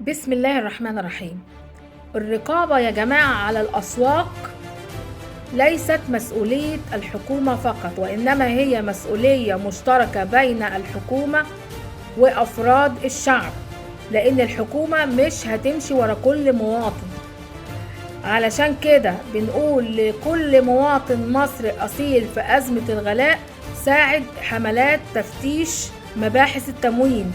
بسم الله الرحمن الرحيم. الرقابة يا جماعة على الأسواق ليست مسؤولية الحكومة فقط، وإنما هي مسؤولية مشتركة بين الحكومة وأفراد الشعب، لأن الحكومة مش هتمشي ورا كل مواطن. علشان كده بنقول لكل مواطن مصري أصيل في أزمة الغلاء ساعد حملات تفتيش مباحث التموين،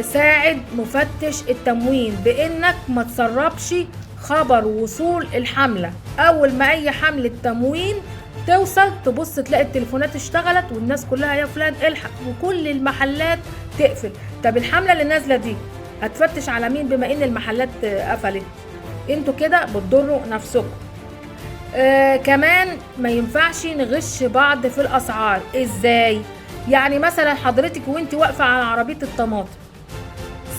ساعد مفتش التموين بانك ما تسربش خبر وصول الحملة. اول ما اي حملة تموين توصل تبص تلاقي التليفونات اشتغلت والناس كلها يا فلان الحق، وكل المحلات تقفل. طب الحملة اللي نازلة دي هتفتش على مين بما ان المحلات قفلت؟ انتوا كده بتضروا نفسكم. كمان ما ينفعش نغش بعض في الاسعار. ازاي؟ يعني مثلا حضرتك وانت واقفه على عربيه الطماطم،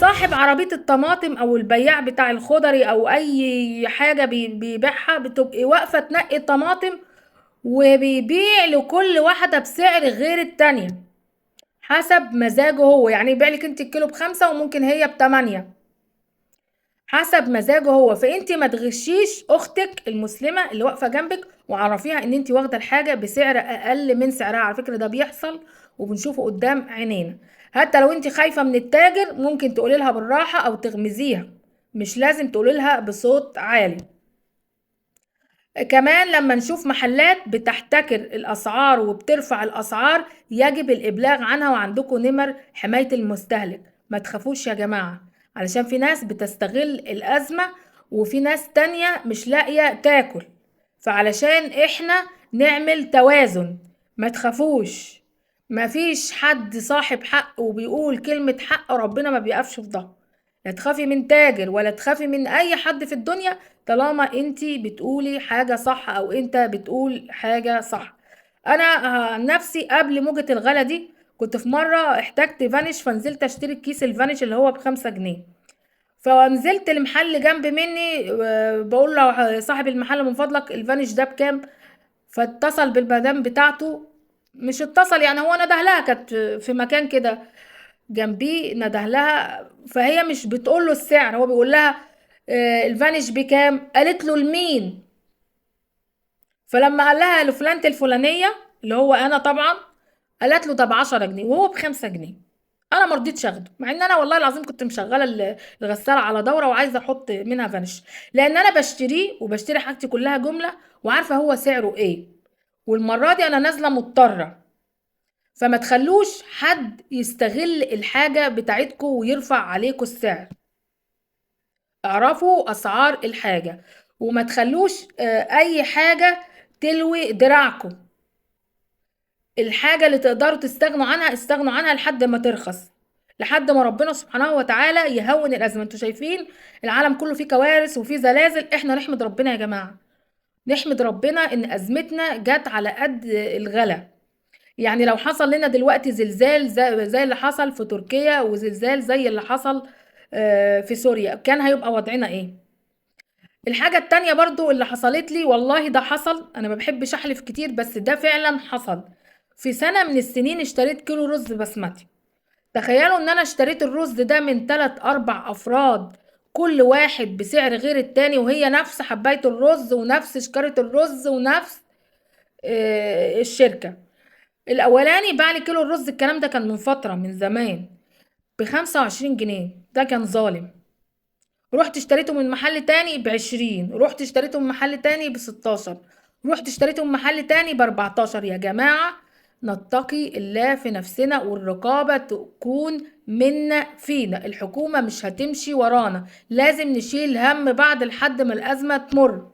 صاحب عربيه الطماطم او البياع بتاع الخضري او اي حاجه بيبيعها، بتبقي واقفه تنقي الطماطم وبيبيع لكل واحده بسعر غير التانية حسب مزاجه هو. يعني يبيع لك انت الكيلو ب5 وممكن هي ب8 حسب مزاجه هو. فانت ما تغشيش اختك المسلمه اللي واقفه جنبك وعرفيها ان انت واخده الحاجه بسعر اقل من سعرها. على فكره ده بيحصل وبنشوفه قدام عينينا. حتى لو انت خايفه من التاجر ممكن تقولي لها بالراحه او تغمزيها، مش لازم تقولي لها بصوت عالي. كمان لما نشوف محلات بتحتكر الاسعار وبترفع الاسعار يجب الابلاغ عنها، وعندكم نمر حمايه المستهلك. ما تخافوش يا جماعه، علشان في ناس بتستغل الازمه وفي ناس تانية مش لاقيه تاكل، فعلشان احنا نعمل توازن. ما تخافوش، ما فيش حد صاحب حق وبيقول كلمه حق ربنا ما بيقفش في ظهره. لا تخافي من تاجر ولا تخافي من اي حد في الدنيا طالما انتي بتقولي حاجة صح او انت بتقول حاجة صح. انا عن نفسي قبل موجة الغلا دي كنت في مرة احتجت فانيش، فنزلت اشتري كيس الفانيش اللي هو ب5 جنيه. فنزلت المحل جنب مني بقول له صاحب المحل من فضلك الفانيش ده بكام؟ فاتصل بالمدام بتاعته، مش اتصل يعني، هو نده لها، كانت في مكان كده جنبيه نده لها، فهي مش بتقول له السعر، هو بيقول لها الفانيش بكام؟ قالت له لمين؟ فلما قال لها لفلانة الفلانية اللي هو انا طبعا، قالت له ده ب10 جنيه وهو ب5 جنيه. انا ما رضيتش اخده، مع ان انا والله العظيم كنت مشغله الغساله على دوره وعايزه احط منها فانيش، لان انا بشتريه وبشتري حاجتي كلها جمله وعارفه هو سعره ايه، والمره دي انا نازله مضطره. فما تخلوش حد يستغل الحاجه بتاعتكم ويرفع عليكم السعر. اعرفوا اسعار الحاجة وما تخلوش اي حاجة تلوي دراعكم. الحاجة اللي تقدروا تستغنوا عنها استغنوا عنها لحد ما ترخص، لحد ما ربنا سبحانه وتعالى يهون الازمة. انتوا شايفين العالم كله فيه كوارث وفيه زلازل، احنا نحمد ربنا يا جماعة، نحمد ربنا ان ازمتنا جت على قد الغلا. يعني لو حصل لنا دلوقتي زلزال زي اللي حصل في تركيا وزلزال زي اللي حصل في سوريا، كان هيبقى وضعنا ايه؟ الحاجة التانية برضو اللي حصلت لي، والله ده حصل، انا ما بحبش احلف كتير بس ده فعلا حصل. في سنة من السنين اشتريت كيلو رز بسمتي. تخيلوا ان انا اشتريت الرز ده من 3 4 افراد، كل واحد بسعر غير التاني، وهي نفس حباية الرز ونفس شكارة الرز ونفس الشركة. الاولاني باع لي كيلو الرز، الكلام ده كان من فترة من زمان، ب25 جنيه. ده كان ظالم. رحت اشتريته من محل تاني ب20، رحت اشتريته من محل تاني ب16، رحت اشتريته من محل تاني ب14. يا جماعة نتقي الله في نفسنا، والرقابة تكون منا فينا. الحكومة مش هتمشي ورانا، لازم نشيل هم بعض لحد ما الأزمة تمر.